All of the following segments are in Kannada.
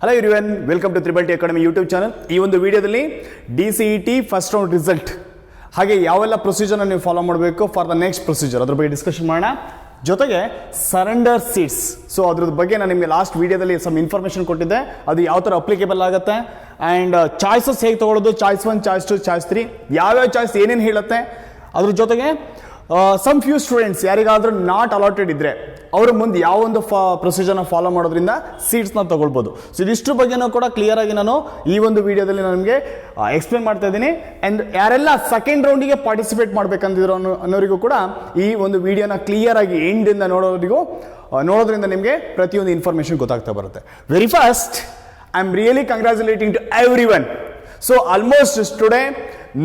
Hello everyone, welcome to triple T academy YouTube channel. ಈ ಒಂದು ವಿಡಿಯೋದಲ್ಲಿ DCET ಫಸ್ಟ್ ರೌಂಡ್ ರಿಸಲ್ಟ್ ಹಾಗೆ ಯಾವೆಲ್ಲ ಪ್ರೊಸೀಜರ್ನ ನೀವು ಫಾಲೋ ಮಾಡಬೇಕು ಫಾರ್ ದ ನೆಕ್ಸ್ಟ್ ಪ್ರೊಸೀಜರ್ ಅದ್ರ ಬಗ್ಗೆ ಡಿಸ್ಕಷನ್ ಮಾಡೋಣ. ಜೊತೆಗೆ ಸರೆಂಡರ್ ಸೀಟ್ಸ್, ಸೊ ಅದ್ರ ಬಗ್ಗೆ ನಾನು ನಿಮಗೆ ಲಾಸ್ಟ್ ವಿಡಿಯೋದಲ್ಲಿ ಸಮ್ ಇನ್ಫಾರ್ಮೇಷನ್ ಕೊಟ್ಟಿದ್ದೆ, ಅದು ಯಾವ ಥರ ಅಪ್ಲಿಕೇಬಲ್ ಆಗುತ್ತೆ ಆ್ಯಂಡ್ ಚಾಯ್ಸಸ್ ಹೇಗೆ ತೊಗೊಳ್ಳೋದು, ಚಾಯ್ಸ್ 1, ಚಾಯ್ಸ್ 2, ಚಾಯ್ಸ್ 3, ಯಾವ್ಯಾವ ಚಾಯ್ಸ್ ಏನೇನು ಹೇಳುತ್ತೆ. ಅದ್ರ ಜೊತೆಗೆ ಸಮ್ ಫ್ಯೂ ಸ್ಟೂಡೆಂಟ್ಸ್ ಯಾರಿಗಾದ್ರೂ ನಾಟ್ ಅಲಾಟೆಡ್ ಇದ್ದರೆ ಅವ್ರ ಮುಂದೆ ಯಾವೊಂದು ಪ್ರೊಸೀಜರ್ನ ಫಾಲೋ ಮಾಡೋದ್ರಿಂದ ಸೀಟ್ಸ್ನ ತೊಗೊಳ್ಬೋದು. ಸೊ ಇದಿಷ್ಟ್ರ ಬಗ್ಗೆನೂ ಕೂಡ ಕ್ಲಿಯರ್ ಆಗಿ ನಾನು ಈ ಒಂದು ವಿಡಿಯೋದಲ್ಲಿ ನಾನು ನಿಮಗೆ ಎಕ್ಸ್ಪ್ಲೇನ್ ಮಾಡ್ತಾ ಇದ್ದೀನಿ. ಆ್ಯಂಡ್ ಯಾರೆಲ್ಲ ಸೆಕೆಂಡ್ ರೌಂಡಿಗೆ ಪಾರ್ಟಿಸಿಪೇಟ್ ಮಾಡಬೇಕಂತಿದ್ರು ಅನ್ನೋರಿಗೂ ಕೂಡ ಈ ಒಂದು ವಿಡಿಯೋನ ಕ್ಲಿಯರ್ ಆಗಿ ಎಂಡಿಂದ ನೋಡೋದ್ರಿಂದ ನಿಮಗೆ ಪ್ರತಿಯೊಂದು ಇನ್ಫಾರ್ಮೇಷನ್ ಗೊತ್ತಾಗ್ತಾ ಬರುತ್ತೆ. Very first, I am really congratulating to everyone. So almost today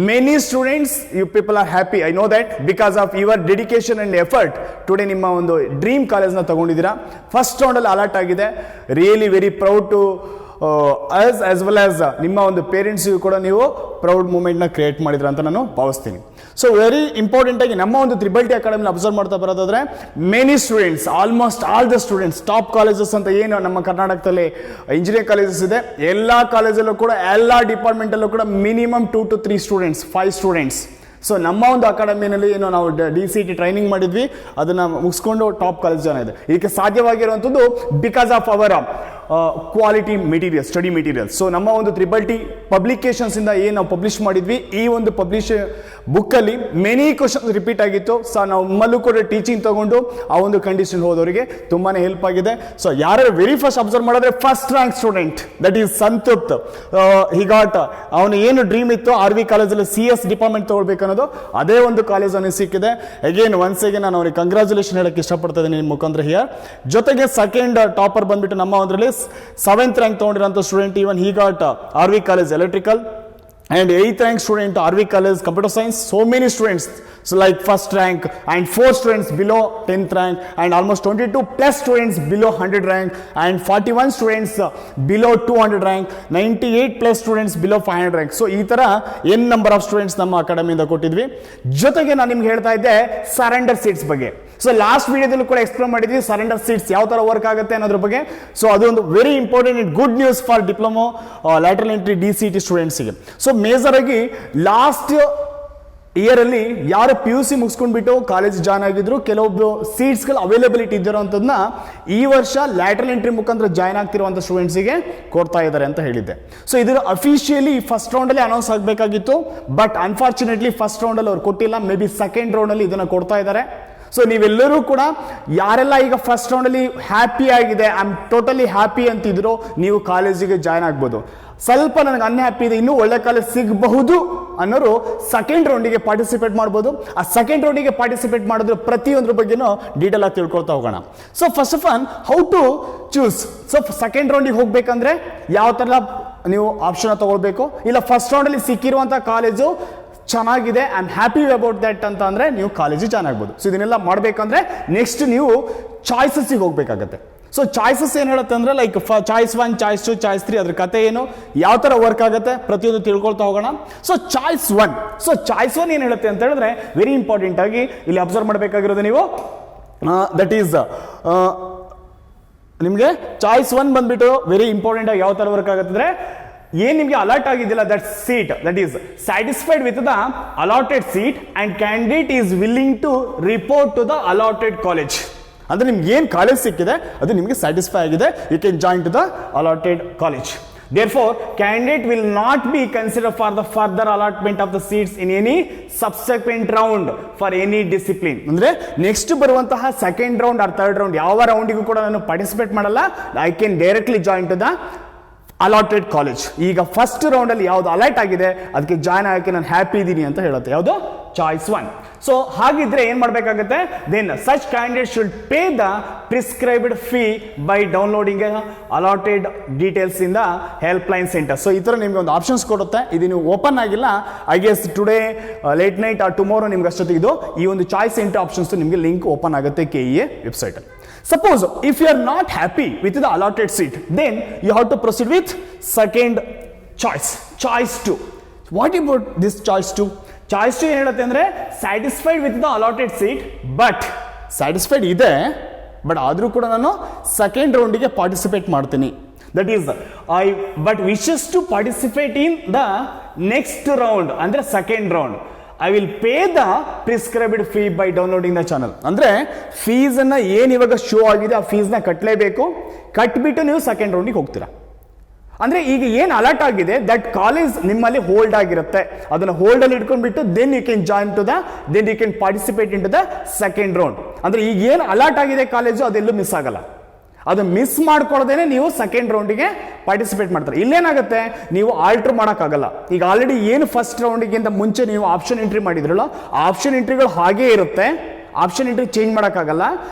many students, you people are happy, I know that, because of your dedication and effort. Today ನಿಮ್ಮ ಒಂದು ಡ್ರೀಮ್ ಕಾಲೇಜ್ನ ತಗೊಂಡಿದ್ದೀರಾ, ಫಸ್ಟ್ ರೌಂಡಲ್ಲಿ ಅಲಾಟ್ ಆಗಿದೆ. Really very proud to us as well as ನಿಮ್ಮ ಒಂದು ಪೇರೆಂಟ್ಸಿಗೂ ಕೂಡ ನೀವು ಪ್ರೌಡ್ ಮೂಮೆಂಟ್ನ ಕ್ರಿಯೇಟ್ ಮಾಡಿದ್ರ ಅಂತ ನಾನು ಭಾವಿಸ್ತೀನಿ. ಸೊ ವೆರಿ ಇಂಪಾರ್ಟೆಂಟ್ ಆಗಿ ನಮ್ಮ ಒಂದು ತ್ರಿಬಲ್ ಟಿ ಅಕಾಡೆಮಿನ ಅಬ್ಸರ್ವ್ ಮಾಡ್ತಾ ಬರೋದಾದ್ರೆ many students, almost all the students, top colleges ಅಂತ ಏನು ನಮ್ಮ ಕರ್ನಾಟಕದಲ್ಲಿ ಇಂಜಿನಿಯರಿಂಗ್ ಕಾಲೇಜಸ್ ಇದೆ, ಎಲ್ಲ ಕಾಲೇಜಲ್ಲೂ ಕೂಡ ಎಲ್ಲ ಡಿಪಾರ್ಟ್ಮೆಂಟಲ್ಲೂ ಕೂಡ minimum 2 to 3 students, 5 students. So ನಮ್ಮ ಒಂದು ಅಕಾಡೆಮಿನಲ್ಲಿ ಏನು ನಾವು DCET ಟ್ರೈನಿಂಗ್ ಮಾಡಿದ್ವಿ, ಅದನ್ನು ಮುಗಿಸ್ಕೊಂಡು ಟಾಪ್ ಕಾಲೇಜ್ ಜನ ಇದೆ. ಇದಕ್ಕೆ ಸಾಧ್ಯವಾಗಿರುವಂಥದ್ದು because of our quality material, study materials. So ನಮ್ಮ ಒಂದು ತ್ರಿಬಲ್ ಟಿ ಪಬ್ಲಿಕೇಶನ್ಸ್ ಇಂದ ಏನು ನಾವು ಪಬ್ಲಿಷ್ ಮಾಡಿದ್ವಿ, ಈ ಒಂದು ಬುಕ್ಕಲ್ಲಿ ಮೆನಿ ಕ್ವಶನ್ಸ್ ರಿಪೀಟ್ ಆಗಿತ್ತು. ಸೊ ನಮ್ಮಲ್ಲೂ ಕೂಡ ಟೀಚಿಂಗ್ ತಗೊಂಡು ಆ ಒಂದು ಕಂಡೀಷನ್ ಹೋದವರಿಗೆ ತುಂಬಾ ಹೆಲ್ಪ್ ಆಗಿದೆ. ಸೊ ಯಾರು ವೆರಿ ಫಸ್ಟ್ ಅಬ್ಸರ್ವ್ ಮಾಡಿದ್ರೆ first rank student, that is Santrupt. He got ಅವನು ಏನು ಡ್ರೀಮ್ ಇತ್ತು RV ಕಾಲೇಜಲ್ಲಿ CS ಡಿಪಾರ್ಟ್ಮೆಂಟ್ ತಗೊಳ್ಬೇಕು ಅನ್ನೋದು, ಅದೇ ಒಂದು ಕಾಲೇಜ್ ಅನ್ನೋ ಸಿಕ್ಕಿದೆ. ಅಗೇನ್ ಒನ್ಸ್ ಅಗೇನ್ ನಾನು ಅವ್ರಿಗೆ ಕಂಗ್ರ್ಯಾಚುಲೇಷನ್ ಹೇಳಕ್ಕೆ ಇಷ್ಟಪಡ್ತಾ ಇದ್ದೀನಿ ನಿಮ್ಮ ಮುಖಾಂತರ ಹಿಯರ್. ಜೊತೆಗೆ ಸೆಕೆಂಡ್ ಟಾಪರ್ ಬಂದ್ಬಿಟ್ಟು ನಮ್ಮ ಒಂದರಲ್ಲಿ 7th ರ್ಯಾಂಕ್ ತಗೊಂಡಿರೋಂಥ student, even he got RV college electrical, and 8th rank student RV college computer science. So many students, so like first rank and 4 students below 10th rank, and almost 22 plus students below 100 rank, and 41 students below 200 rank, 98 plus students below 500 rank. So ಈ ತರ n number of students ನಮ್ಮ ಅಕಾಡೆಮಿಯಿಂದ ಕೊಟ್ಟಿದ್ವಿ. ಜೊತೆಗೆ ನಾನು ನಿಮ್ಗೆ ಹೇಳ್ತಾ ಇದ್ದೆ ಸರೆಂಡರ್ ಸೀಟ್ಸ್ ಬಗ್ಗೆ. ಸೊ ಲಾಸ್ಟ್ ವಿಡಿಯೋದಲ್ಲೂ ಕೂಡ ಎಕ್ಸ್ಪ್ಲೇನ್ ಮಾಡಿದ್ವಿ ಸರೆಂಡರ್ ಸೀಟ್ಸ್ ಯಾವ ತರ ವರ್ಕ್ ಆಗುತ್ತೆ ಅನ್ನೋದ್ರ ಬಗ್ಗೆ. ಸೊ ಅದೊಂದು very important and good news for diploma lateral entry DCET ಸ್ಟೂಡೆಂಟ್ಸ್ಗೆ. ಸೊ ಮೇಜರ್ ಆಗಿ ಲಾಸ್ಟ್ ಇಯರ್ ಅಲ್ಲಿ ಯಾರು PUC ಮುಗಿಸ್ಕೊಂಡ್ಬಿಟ್ಟು ಕಾಲೇಜ್ ಜಾಯ್ನ್ ಆಗಿದ್ರು, ಕೆಲವೊಬ್ಬರು ಸೀಟ್ಸ್ಗಳು ಅವೈಲೇಬಿಲಿಟಿ ಇದ್ದಿರೋಂಥದ್ದನ್ನ ಈ ವರ್ಷ ಲ್ಯಾಟರಲ್ ಎಂಟ್ರಿ ಮುಖಾಂತರ ಜಾಯ್ನ್ ಆಗ್ತಿರುವಂಥ ಸ್ಟೂಡೆಂಟ್ಸಿಗೆ ಕೊಡ್ತಾ ಇದ್ದಾರೆ ಅಂತ ಹೇಳಿದ್ದೆ. ಸೊ ಇದರ ಅಫಿಷಿಯಲಿ ಫಸ್ಟ್ ರೌಂಡಲ್ಲಿ ಅನೌನ್ಸ್ ಆಗಬೇಕಾಗಿತ್ತು, ಬಟ್ ಅನ್ಫಾರ್ಚುನೇಟ್ಲಿ ಫಸ್ಟ್ ರೌಂಡಲ್ಲಿ ಅವ್ರು ಕೊಟ್ಟಿಲ್ಲ. ಮೇ ಬಿ ಸೆಕೆಂಡ್ ರೌಂಡಲ್ಲಿ ಇದನ್ನು ಕೊಡ್ತಾ ಇದ್ದಾರೆ. ಸೊ ನೀವೆಲ್ಲರೂ ಕೂಡ ಯಾರೆಲ್ಲ ಈಗ ಫಸ್ಟ್ ರೌಂಡಲ್ಲಿ ಹ್ಯಾಪಿ ಆಗಿದೆ, ಐ ಆಮ್ ಟೋಟಲಿ ಹ್ಯಾಪಿ ಅಂತಿದ್ರು, ನೀವು ಕಾಲೇಜಿಗೆ ಜಾಯ್ನ್ ಆಗ್ಬೋದು. ಸ್ವಲ್ಪ ನನಗೆ ಅನ್ಹ್ಯಾಪಿ ಇದೆ, ಇನ್ನೂ ಒಳ್ಳೆ ಕಾಲೇಜ್ ಸಿಗಬಹುದು ಅನ್ನೋರು ಸೆಕೆಂಡ್ ರೌಂಡಿಗೆ ಪಾರ್ಟಿಸಿಪೇಟ್ ಮಾಡ್ಬೋದು. ಆ ಸೆಕೆಂಡ್ ರೌಂಡಿಗೆ ಪಾರ್ಟಿಸಿಪೇಟ್ ಮಾಡಿದ್ರೆ ಪ್ರತಿಯೊಂದ್ರ ಬಗ್ಗೆನೂ ಡೀಟೇಲ್ ಆಗಿ ತಿಳ್ಕೊಳ್ತಾ ಹೋಗೋಣ. So first of all how to choose. So second ರೌಂಡಿಗೆ ಹೋಗ್ಬೇಕಂದ್ರೆ ಯಾವ ಥರ ನೀವು ಆಪ್ಷನ್ ತಗೊಳ್ಬೇಕು, ಇಲ್ಲ ಫಸ್ಟ್ ರೌಂಡಲ್ಲಿ ಸಿಕ್ಕಿರುವಂಥ ಕಾಲೇಜು ಚೆನ್ನಾಗಿದೆ, I am happy about that ಅಂತ ಅಂದರೆ ನೀವು ಕಾಲೇಜಿಗೆ ಜಾಯ್ನ್ ಆಗ್ಬೋದು. ಸೊ ಇದನ್ನೆಲ್ಲ ಮಾಡಬೇಕಂದ್ರೆ ನೆಕ್ಸ್ಟ್ ನೀವು ಚಾಯ್ಸಸ್ಸಿಗೆ ಹೋಗ್ಬೇಕಾಗತ್ತೆ. ಸೊ ಚಾಯ್ಸಸ್ ಏನು ಹೇಳುತ್ತೆ ಅಂದರೆ ಲೈಕ್ ಚಾಯ್ಸ್ 1, ಚಾಯ್ಸ್ 2, ಚಾಯ್ಸ್ 3, ಅದ್ರ ಕತೆ ಏನು, ಯಾವ ಥರ ವರ್ಕ್ ಆಗುತ್ತೆ ಪ್ರತಿಯೊಂದು ತಿಳ್ಕೊಳ್ತಾ ಹೋಗೋಣ. ಸೊ ಚಾಯ್ಸ್ 1, ಸೊ ಚಾಯ್ಸ್ 1 ಏನು ಹೇಳುತ್ತೆ ಅಂತ ಹೇಳಿದ್ರೆ ವೆರಿ ಇಂಪಾರ್ಟೆಂಟ್ ಆಗಿ ಇಲ್ಲಿ ಅಬ್ಸರ್ವ್ ಮಾಡಬೇಕಾಗಿರೋದು ನೀವು, ದಟ್ ಈಸ್ ನಿಮಗೆ ಚಾಯ್ಸ್ 1 ಬಂದ್ಬಿಟ್ಟು ವೆರಿ ಇಂಪಾರ್ಟೆಂಟ್ ಆಗಿ ಯಾವ ಥರ ವರ್ಕ್ ಆಗುತ್ತೆ ಅಂದರೆ, ಏನ್ ನಿಮಗೆ ಅಲಾಟ್ ಆಗಿದ್ದಿಲ್ಲ that seat, that is satisfied with the allotted seat and candidate is willing to report to the allotted college. ಅಂದ್ರೆ ನಿಮ್ಗೆ ಏನ್ ಕಾಲೇಜ್ ಸಿಕ್ಕಿದೆ ಅದು ನಿಮಗೆ ಸ್ಯಾಟಿಸ್ಫೈ ಆಗಿದೆ, you can join to the allotted college. Therefore, candidate will not be considered for the further allotment of the seats in any subsequent round for any discipline. ಅಂದ್ರೆ ನೆಕ್ಸ್ಟ್ ಬರುವಂತಹ second round or third round ಯಾವ ರೌಂಡಿಗೂ ಕೂಡ ನಾನು ಪಾರ್ಟಿಸಿಪೇಟ್ ಮಾಡಲ್ಲ, I can directly join to the allotted college. ಈಗ ಫಸ್ಟ್ ರೌಂಡ್ ಅಲ್ಲಿ ಯಾವ್ದು ಅಲರ್ಟ್ ಆಗಿದೆ ಅದಕ್ಕೆ ಜಾಯ್ನ್ ಆಗಕ್ಕೆ ನಾನು ಹ್ಯಾಪಿ ಇದ್ದೀನಿ ಅಂತ ಹೇಳುತ್ತೆ ಯಾವುದು, ಚಾಯ್ಸ್ 1. ಸೊ ಹಾಗಿದ್ರೆ ಏನ್ ಮಾಡಬೇಕಾಗುತ್ತೆ, then such candidate should pay the prescribed fee by downloading allotted details in the help line centre. So ಈ ತರ ನಿಮ್ಗೆ ಒಂದು ಆಪ್ಷನ್ಸ್ ಕೊಡುತ್ತೆ. ಇದು ನೀವು ಓಪನ್ ಆಗಿಲ್ಲ, I guess today late night or tomorrow ನಿಮ್ಗೆ ಅಷ್ಟೊತ್ತಿಗೆ ಈ ಒಂದು ಚಾಯ್ಸ್ ಸೆಂಟರ್ ಆಪ್ಷನ್ಸ್ ನಿಮಗೆ ಲಿಂಕ್ ಓಪನ್ ಆಗುತ್ತೆ KEA ವೆಬ್ಸೈಟ್ ಅಲ್ಲಿ. Suppose if you are not happy with the allotted seat, then you have to proceed with second choice, choice 2. What about this choice 2? Choice 2 ಏನು ಹೇಳುತ್ತೆ ಅಂದರೆ satisfied with the allotted seat, but satisfied ಇದೆ, ಬಟ್ ಆದರೂ ಕೂಡ ನಾನು ಸೆಕೆಂಡ್ ರೌಂಡಿಗೆ ಪಾರ್ಟಿಸಿಪೇಟ್ ಮಾಡ್ತೀನಿ. That is I but wishes to participate in the next round ಅಂದ್ರೆ second round I will pay the prescribed fee by downloading the channel. ಅಂದ್ರೆ ಫೀಸನ್ನ ಏನು ಇವಾಗ ಶೋ ಆಗಿದೆ ಆ ಫೀಸ್ನ ಕಟ್ಟಲೇಬೇಕು, ಕಟ್ಬಿಟ್ಟು ನೀವು ಸೆಕೆಂಡ್ ರೌಂಡಿಗೆ ಹೋಗ್ತೀರಾ. ಅಂದ್ರೆ ಈಗ ಏನು ಅಲರ್ಟ್ ಆಗಿದೆ ದಟ್ ಕಾಲೇಜ್ ನಿಮ್ಮಲ್ಲಿ ಹೋಲ್ಡ್ ಆಗಿರುತ್ತೆ, ಅದನ್ನ ಹೋಲ್ಡ್ ಅಲ್ಲಿ ಇಟ್ಕೊಂಡ್ಬಿಟ್ಟು then you can join to the then you can participate in to the second round. ಅಂದ್ರೆ ಈಗ ಏನು ಅಲರ್ಟ್ ಆಗಿದೆ ಕಾಲೇಜು ಅದೆಲ್ಲೂ ಮಿಸ್ ಆಗಲ್ಲ, ಅದು ಮಿಸ್ ಮಾಡ್ಕೊಳ್ಳದೇನೆ ನೀವು ಸೆಕೆಂಡ್ ರೌಂಡಿಗೆ ಪಾರ್ಟಿಸಿಪೇಟ್ ಮಾಡ್ತಾರೆ. ಇಲ್ಲೇನಾಗುತ್ತೆ ನೀವು ಆಲ್ಟರ್ ಮಾಡೋಕ್ಕಾಗಲ್ಲ. ಈಗ ಆಲ್ರೆಡಿ ಏನು ಫಸ್ಟ್ ರೌಂಡಿಗಿಂತ ಮುಂಚೆ ನೀವು ಆಪ್ಷನ್ ಎಂಟ್ರಿ ಮಾಡಿದ್ರಲ್ಲ ಆ ಆಪ್ಷನ್ ಎಂಟ್ರಿಗಳು ಹಾಗೇ ಇರುತ್ತೆ, ಆಪ್ಷನ್ ಎಂಟ್ರಿ ಚೇಂಜ್ ಮಾಡೋಕ್ಕಾಗಲ್ಲ.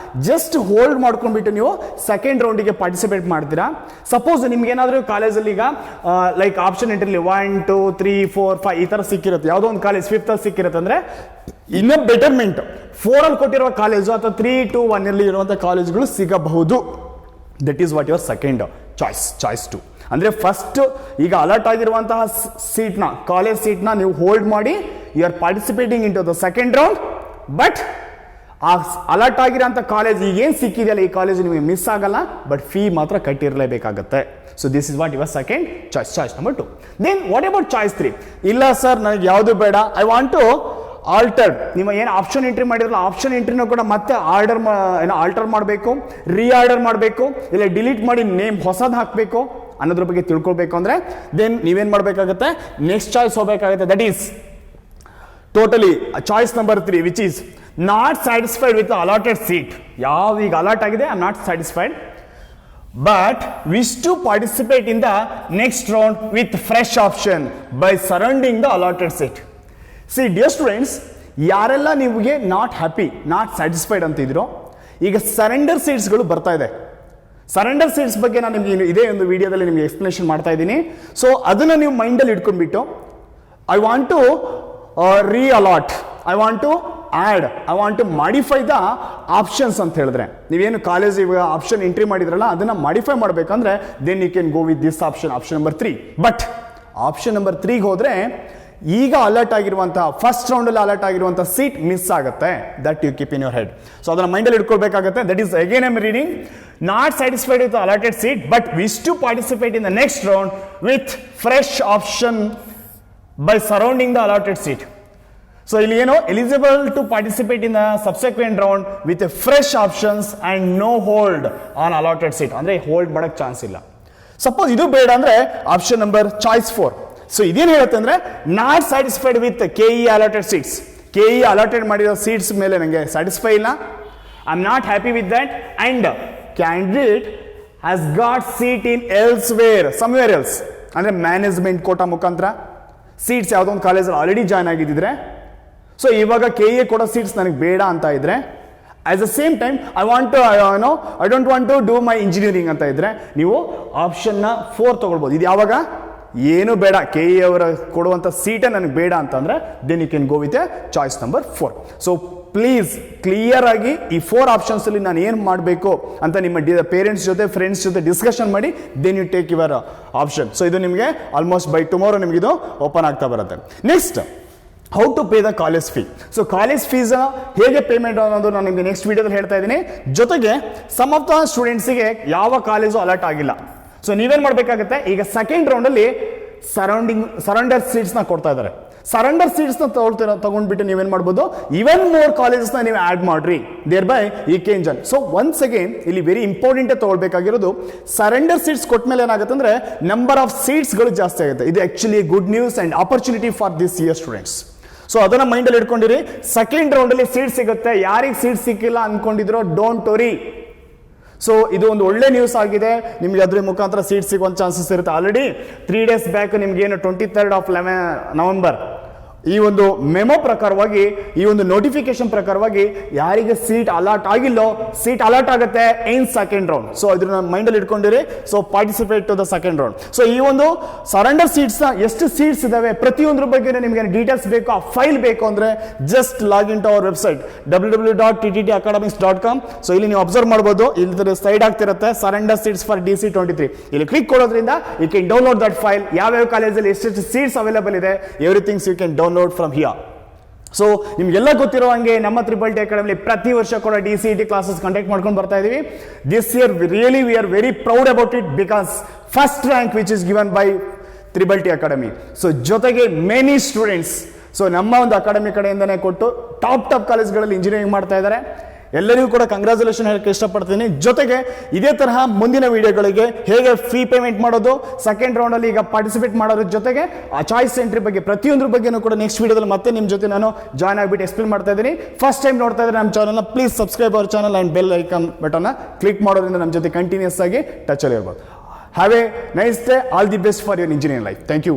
ಜಸ್ಟ್ ಹೋಲ್ಡ್ ಮಾಡ್ಕೊಂಡ್ಬಿಟ್ಟು ನೀವು ಸೆಕೆಂಡ್ ರೌಂಡಿಗೆ ಪಾರ್ಟಿಸಿಪೇಟ್ ಮಾಡ್ತೀರಾ. ಸಪೋಸ್ ನಿಮ್ಗೆ ಏನಾದರೂ ಕಾಲೇಜಲ್ಲಿ ಈಗ ಲೈಕ್ ಆಪ್ಷನ್ ಎಂಟ್ರಿಲಿ 1 2 3 4 5 ಈ ಥರ ಸಿಕ್ಕಿರುತ್ತೆ, ಯಾವುದೋ ಒಂದು ಕಾಲೇಜ್ 5th ಸಿಕ್ಕಿರುತ್ತೆ ಅಂದರೆ ಇನ್ನೂ ಬೆಟರ್ಮೆಂಟ್ 4 ಅಲ್ಲಿ ಕೊಟ್ಟಿರುವ ಕಾಲೇಜು ಅಥವಾ 3 2 1 ಅಲ್ಲಿ ಇರುವಂಥ ಕಾಲೇಜುಗಳು ಸಿಗಬಹುದು. That is what your second choice 2. ಅಂದರೆ ಫಸ್ಟ್ ಈಗ ಅಲರ್ಟ್ ಆಗಿರುವಂತಹ ಸೀಟ್ನ ಕಾಲೇಜ್ ಸೀಟ್ನ ನೀವು ಹೋಲ್ಡ್ ಮಾಡಿ you are participating in to the second round. But ಆ ಅಲರ್ಟ್ ಆಗಿರೋಂಥ ಕಾಲೇಜ್ ಈಗೇನು ಸಿಕ್ಕಿದೆಯಲ್ಲ ಈ ಕಾಲೇಜ್ ನಿಮಗೆ ಮಿಸ್ ಆಗಲ್ಲ, ಬಟ್ ಫೀ ಮಾತ್ರ ಕಟ್ಟಿರಲೇಬೇಕಾಗತ್ತೆ. So this is what your second choice number 2. Then what about choice 3? ಇಲ್ಲ ಸರ್ ನನಗೆ ಯಾವುದು ಬೇಡ, ಐ ವಾಂಟ್ ಟು ಆಲ್ಟರ್. ನಿಮ್ಮ ಏನು ಆಪ್ಷನ್ ಎಂಟ್ರಿ ಮಾಡಿರಲ್ಲ ಆಪ್ಷನ್ ಎಂಟ್ರಿನೂ ಕೂಡ ಮತ್ತೆ ಆಲ್ಟರ್ ಮಾಡಬೇಕು, ಆರ್ಡರ್ ಮಾಡಬೇಕು, ಇಲ್ಲ ಡಿಲೀಟ್ ಮಾಡಿ ನೇಮ್ ಹೊಸದು ಹಾಕಬೇಕು ಅನ್ನೋದ್ರ ಬಗ್ಗೆ ತಿಳ್ಕೊಳ್ಬೇಕು ಅಂದರೆ ದೆನ್ ನೀವೇನು ಮಾಡಬೇಕಾಗುತ್ತೆ, ನೆಕ್ಸ್ಟ್ ಚಾಯ್ಸ್ ಹೋಗಬೇಕಾಗುತ್ತೆ. That is totally choice number 3 which is not satisfied with allotted seat. ಯಾವ ಈಗ ಅಲಾಟ್ ಆಗಿದೆ I am not satisfied but wish to participate in the next round with fresh option by surrounding the allotted seat. See dear students, ಯಾರೆಲ್ಲ ನಿಮಗೆ ನಾಟ್ ಹ್ಯಾಪಿ ನಾಟ್ ಸ್ಯಾಟಿಸ್ಫೈಡ್ ಅಂತಿದ್ರು, ಈಗ ಸರೆಂಡರ್ ಸೀಟ್ಸ್ಗಳು ಬರ್ತಾ ಇದೆ. ಸರೆಂಡರ್ ಸೀಟ್ಸ್ ಬಗ್ಗೆ ನಾನು ನಿಮಗೆ ಇದೇ ಒಂದು ವಿಡಿಯೋದಲ್ಲಿ ನಿಮಗೆ ಎಕ್ಸ್ಪ್ಲನೇಷನ್ ಮಾಡ್ತಾ ಇದ್ದೀನಿ. ಸೊ ಅದನ್ನು ನೀವು ಮೈಂಡಲ್ಲಿ ಇಟ್ಕೊಂಡ್ಬಿಟ್ಟು I want to reallot, I want to add, I want to modify the options ಅಂತ ಹೇಳಿದ್ರೆ ನೀವೇನು ಕಾಲೇಜ್ ಇವಾಗ ಆಪ್ಷನ್ ಎಂಟ್ರಿ ಮಾಡಿದ್ರಲ್ಲ ಅದನ್ನು ಮಾಡಿಫೈ ಮಾಡಬೇಕಂದ್ರೆ then you can go with this option number 3. But option number 3ಗೆ ಹೋದರೆ ಈಗ ಅಲರ್ಟ್ ಆಗಿರುವಂತಹ ಫಸ್ಟ್ ರೌಂಡಲ್ಲಿ ಅಲರ್ಟ್ ಆಗಿರುವಂತಹ ಸೀಟ್ ಮಿಸ್ ಆಗುತ್ತೆ. That you keep in your head. So ಅದನ್ನ ಮೈಂಡಲ್ಲಿ ಇಟ್ಕೊಳ್ಬೇಕಾಗುತ್ತೆ. That is again I am reading not satisfied with allotted seat but wish to participate in the next round with fresh option by surrounding the allotted seat. So ಇಲ್ಲಿ ಏನು eligible to participate in the subsequent round with fresh options and no hold on allotted seat. ಅಂದ್ರೆ ಹೋಲ್ಡ್ ಮಾಡಕ್ ಚಾನ್ಸ್ ಇಲ್ಲ. ಸಪೋಸ್ ಇದು ಬೇಡ ಅಂದ್ರೆ ಆಪ್ಷನ್ ನಂಬರ್ ಚಾಯ್ಸ್ 4. ಸೊ ಇದೇನು ಹೇಳುತ್ತೆ ಅಂದ್ರೆ not satisfied with KE allotted seats. KE allotted ಮಾಡಿರೋ ಸೀಟ್ಸ್ ಮೇಲೆ ನನಗೆ ಸ್ಯಾಟಿಸ್ಫೈ ಇಲ್ಲ, I am not happy with that and candidate has got seat in elsewhere somewhere else. ಅಂದ್ರೆ ಮ್ಯಾನೇಜ್ಮೆಂಟ್ ಕೋಟಾ ಮುಖಾಂತರ ಸೀಟ್ಸ್ ಯಾವುದೋ ಒಂದು ಕಾಲೇಜಲ್ಲಿ ಆಲ್ರೆಡಿ ಜಾಯ್ನ್ ಆಗಿದ್ದಿದ್ರೆ, ಸೊ ಇವಾಗ KE ಕೊಡೋ ಸೀಟ್ಸ್ ನನಗೆ ಬೇಡ ಅಂತ ಇದ್ರೆ, at the same time I don't want to do my engineering ಅಂತ ಇದ್ರೆ ನೀವು ಆಪ್ಷನ್ನ 4 ತಗೊಳ್ಬೋದು. ಇದು ಯಾವಾಗ ಏನು ಬೇಡ KE ಅವರ ಕೊಡುವಂಥ ಸೀಟೇ ನನಗೆ ಬೇಡ ಅಂತಂದ್ರೆ then you can go with a choice number 4. So please clear ಆಗಿ ಈ 4 ಆಪ್ಷನ್ಸ್ ಅಲ್ಲಿ ನಾನು ಏನು ಮಾಡಬೇಕು ಅಂತ ನಿಮ್ಮ ಪೇರೆಂಟ್ಸ್ ಜೊತೆ ಫ್ರೆಂಡ್ಸ್ ಜೊತೆ ಡಿಸ್ಕಷನ್ ಮಾಡಿ then you take your option. So ಇದು ನಿಮಗೆ ಆಲ್ಮೋಸ್ಟ್ ಬೈ ಟುಮಾರೋ ನಿಮಗೆ ಇದು ಓಪನ್ ಆಗ್ತಾ ಬರುತ್ತೆ. Next how to pay the college fee. So college fees ಹೇಗೆ ಪೇಮೆಂಟ್ ಅನ್ನೋದು ನಾನು ನಿಮಗೆ ನೆಕ್ಸ್ಟ್ ವಿಡಿಯೋದಲ್ಲಿ ಹೇಳ್ತಾ ಇದ್ದೀನಿ. ಜೊತೆಗೆ ಸಮ್ ಆಫ್ ದ ಸ್ಟೂಡೆಂಟ್ಸಿಗೆ ಯಾವ ಕಾಲೇಜು ಅಲರ್ಟ್ ಆಗಿಲ್ಲ. ಸೊ ನೀವೇನ್ ಮಾಡಬೇಕಾಗುತ್ತೆ, ಈಗ ಸೆಕೆಂಡ್ ರೌಂಡ್ ಅಲ್ಲಿ ಸರೌಂಡರ್ ಸೀಟ್ಸ್ ನ ಕೊಡ್ತಾ ಇದ್ದಾರೆ. ಸರೆಂಡರ್ ಸೀಟ್ಸ್ ನ ತಗೊಂಡ್ಬಿಟ್ಟು ನೀವೇನ್ ಮಾಡ್ಬೋದು, ಇವನ್ ಮೋರ್ ಕಾಲೇಜಸ್ ನ ನೀವು ಆಡ್ ಮಾಡ್ರಿ, ದೇರ್ ಬೈ ಈ can join. So once again ಇಲ್ಲಿ ವೆರಿ ಇಂಪಾರ್ಟೆಂಟ್ ತಗೊಳ್ಬೇಕಾಗಿರೋದು, ಸರೆಂಡರ್ ಸೀಟ್ಸ್ ಕೊಟ್ಮೇಲೆ ಏನಾಗುತ್ತೆ ಅಂದ್ರೆ ನಂಬರ್ ಆಫ್ ಸೀಟ್ಸ್ ಗಳು ಜಾಸ್ತಿ ಆಗುತ್ತೆ. ಇದು actually good news and opportunity for this year students. So ಅದನ್ನ ಮೈಂಡ್ ಅಲ್ಲಿ ಇಟ್ಕೊಂಡಿರಿ. ಸೆಕೆಂಡ್ ರೌಂಡ್ ಅಲ್ಲಿ ಸೀಟ್ ಸಿಗುತ್ತೆ. ಯಾರಿಗೆ ಸೀಟ್ ಸಿಕ್ಕಿಲ್ಲ ಅನ್ಕೊಂಡಿದ್ರೋ ಡೋಂಟ್ ವರಿ. ಸೊ ಇದು ಒಂದು ಒಳ್ಳೆ ನ್ಯೂಸ್ ಆಗಿದೆ. ನಿಮ್ಗೆ ಅದ್ರ ಮುಖಾಂತರ ಸೀಟ್ ಸಿಗುವಂತ ಚಾನ್ಸಸ್ ಇರುತ್ತೆ. ಆಲ್ರೆಡಿ 3 days ಬ್ಯಾಕ್ ನಿಮ್ಗೆ ಏನು 23rd of ನವೆಂಬರ್ ಈ ಒಂದು ಮೆಮೊ ಪ್ರಕಾರವಾಗಿ, ಈ ಒಂದು ನೋಟಿಫಿಕೇಶನ್ ಪ್ರಕಾರವಾಗಿ ಯಾರಿಗೆ ಸೀಟ್ ಅಲಾಟ್ ಆಗಿಲ್ಲೋ ಸೀಟ್ ಅಲಾಟ್ ಆಗುತ್ತೆ ಇನ್ ಸೆಕೆಂಡ್ ರೌಂಡ್. ಸೊ ಇದನ್ನ ಮೈಂಡ್ ಅಲ್ಲಿ ಇಟ್ಕೊಂಡಿರಿ. So participate to the second round. So ಈ ಒಂದು ಸರೆಂಡರ್ ಸೀಟ್ಸ್ ನ ಎಷ್ಟು ಸೀಟ್ಸ್ ಇದಾವೆ ಪ್ರತಿಯೊಂದ್ರ ಬಗ್ಗೆ ನಿಮಗೆ ಡೀಟೇಲ್ಸ್ ಬೇಕು, ಆ ಫೈಲ್ ಬೇಕು ಅಂದ್ರೆ just login to our website www.ttacademics.com. So ಇಲ್ಲಿ ನೀವು ಅಬ್ಸರ್ವ್ ಮಾಡಬಹುದು, ಇಲ್ಲಿ ಸೈಡ್ ಆಗ್ತಿರುತ್ತೆ ಸರೆಂಡರ್ ಸೀಟ್ಸ್ ಫಾರ್ DC23. ಇಲ್ಲಿ ಕ್ಲಿಕ್ ಕೊಡೋದ್ರಿಂದ you can download that file. ಯಾವ್ಯಾವ ಕಾಲೇಜಲ್ಲಿ ಎಷ್ಟೆಷ್ಟು ಸೀಟ್ಸ್ ಅವೈಲೇಬಲ್ ಇದೆ, everything you can download from here. So ನಿಮ್ಗೆಲ್ಲ ಗೊತ್ತಿರೋ ಹಂಗೆ ನಮ್ಮ ತ್ರಿಬಲ್ ಅಕಾಡೆಮಿ ಪ್ರತಿ ವರ್ಷ ಕೂಡ DCET ಕ್ಲಾಸಸ್ ಕಂಡಕ್ಟ್ ಮಾಡ್ಕೊಂಡು ಬರ್ತಾ ಇದೀವಿ. This year really we are very proud about it because first rank which is given by triple T academy. So ಜೊತೆಗೆ ಮೆನಿ ಸ್ಟೂಡೆಂಟ್ಸ್ ಸೊ ನಮ್ಮ ಒಂದು ಅಕಾಡೆಮಿ ಕಡೆಯಿಂದನೇ ಕೊಟ್ಟು ಟಾಪ್ ಕಾಲೇಜ್ಗಳಲ್ಲಿ ಇಂಜಿನಿಯರಿಂಗ್ ಮಾಡ್ತಾ ಇದ್ದಾರೆ. ಎಲ್ಲರಿಗೂ ಕೂಡ ಕಂಗ್ರ್ಯಾಚುಲೇಷನ್ ಹೇಳಕ್ಕೆ ಇಷ್ಟಪಡ್ತೀನಿ. ಜೊತೆಗೆ ಇದೇ ತರಹ ಮುಂದಿನ ವಿಡಿಯೋಗಳಿಗೆ ಹೇಗೆ ಫೀ ಪೇಮೆಂಟ್ ಮಾಡೋದು, ಸೆಕೆಂಡ್ ರೌಂಡಲ್ಲಿ ಈಗ ಪಾರ್ಟಿಸಿಪೇಟ್ ಮಾಡೋದ್ರ ಜೊತೆಗೆ ಆ ಚಾಯ್ಸ್ ಎಂಟ್ರಿ ಬಗ್ಗೆ ಪ್ರತಿಯೊಂದ್ರ ಬಗ್ಗೆನೂ ಕೂಡ ನೆಕ್ಸ್ಟ್ ವಿಡಿಯೋದಲ್ಲಿ ಮತ್ತೆ ನಿಮ್ಮ ಜೊತೆ ನಾನು ಜಾಯ್ನ್ ಆಗಿಬಿಟ್ಟು ಎಕ್ಸ್ಪ್ಲೇನ್ ಮಾಡ್ತಾ ಇದ್ದೀನಿ. ಫಸ್ಟ್ ಟೈಮ್ ನೋಡ್ತಾ ಇದ್ರೆ ನಮ್ಮ ಚಾನಲ್ನ please subscribe our channel and bell icon ಬಟನ್ನ ಕ್ಲಿಕ್ ಮಾಡೋದ್ರಿಂದ ನಮ್ಮ ಜೊತೆ ಕಂಟಿನ್ಯೂಸ್ ಆಗಿ ಟಚಲ್ಲಿ ಇರ್ಬೋದು. Have a nice day. All the best for your engineering life. Thank you.